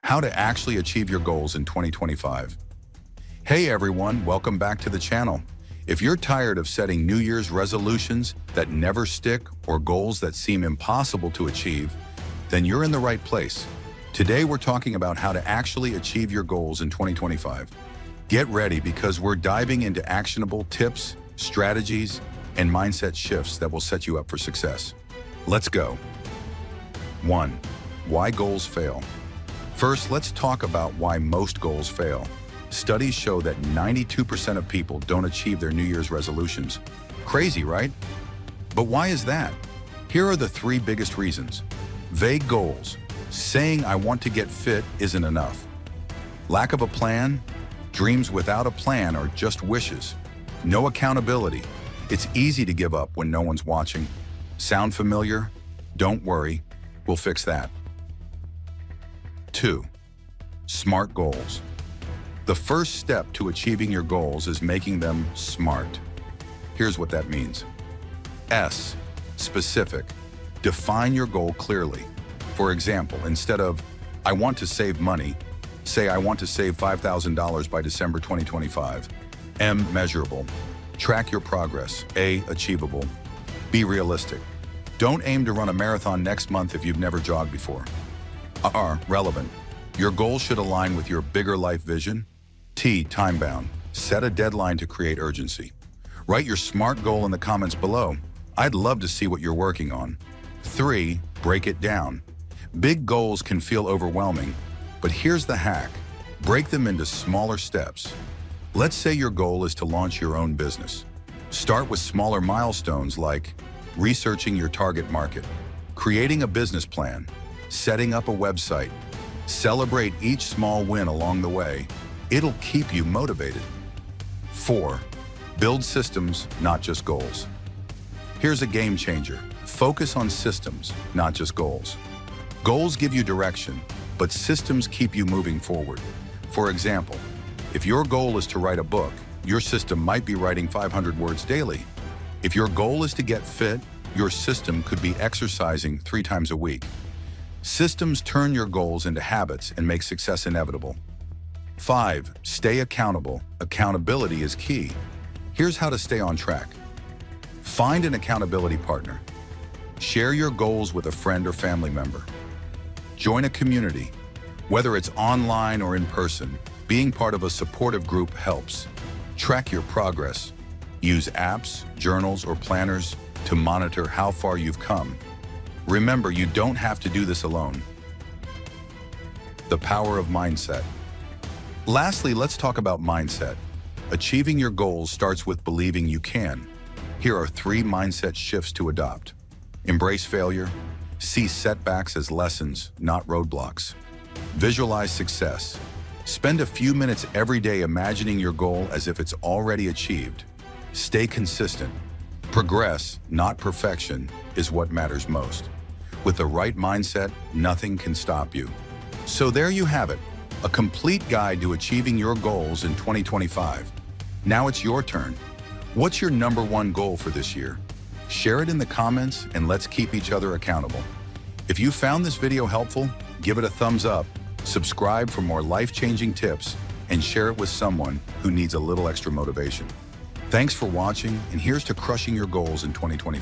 How to actually achieve your goals in 2025. Hey everyone, welcome back to the channel. If you're tired of setting New Year's resolutions that never stick or goals that seem impossible to achieve, then you're in the right place. Today we're talking about how to actually achieve your goals in 2025. Get ready because we're diving into actionable tips, strategies, and mindset shifts that will set you up for success. Let's go. 1. Why goals fail. First, let's talk about why most goals fail. Studies show that 92% of people don't achieve their New Year's resolutions. Crazy, right? But why is that? Here are the 3 biggest reasons. Vague goals. Saying I want to get fit isn't enough. Lack of a plan. Dreams without a plan are just wishes. No accountability. It's easy to give up when no one's watching. Sound familiar? Don't worry, we'll fix that. 2. Smart goals. The first step to achieving your goals is making them smart. Here's what that means. S. Specific. Define your goal clearly. For example, instead of, I want to save money, say I want to save $5,000 by December 2025. M. Measurable. Track your progress. A. Achievable. Be realistic. Don't aim to run a marathon next month if you've never jogged before. R. Relevant. Your goal should align with your bigger life vision. T. Time-bound. Set a deadline to create urgency. Write your SMART goal in the comments below. I'd love to see what you're working on. 3. Break it down. Big goals can feel overwhelming, but here's the hack. Break them into smaller steps. Let's say your goal is to launch your own business. Start with smaller milestones like researching your target market, creating a business plan, setting up a website. Celebrate each small win along the way. It'll keep you motivated. 4. Build systems, not just goals. Here's a game changer. Focus on systems, not just goals. Goals give you direction, but systems keep you moving forward. For example, if your goal is to write a book, your system might be writing 500 words daily. If your goal is to get fit, your system could be exercising 3 times a week. Systems turn your goals into habits and make success inevitable. 5. Stay accountable. Accountability is key. Here's how to stay on track. Find an accountability partner. Share your goals with a friend or family member. Join a community. Whether it's online or in person, being part of a supportive group helps. Track your progress. Use apps, journals, or planners to monitor how far you've come. Remember, you don't have to do this alone. The power of mindset. Lastly, let's talk about mindset. Achieving your goals starts with believing you can. Here are 3 mindset shifts to adopt. Embrace failure. See setbacks as lessons, not roadblocks. Visualize success. Spend a few minutes every day imagining your goal as if it's already achieved. Stay consistent. Progress, not perfection, is what matters most. With the right mindset, nothing can stop you. So there you have it, a complete guide to achieving your goals in 2025. Now it's your turn. What's your #1 goal for this year? Share it in the comments and let's keep each other accountable. If you found this video helpful, give it a thumbs up, subscribe for more life-changing tips, and share it with someone who needs a little extra motivation. Thanks for watching, and here's to crushing your goals in 2025.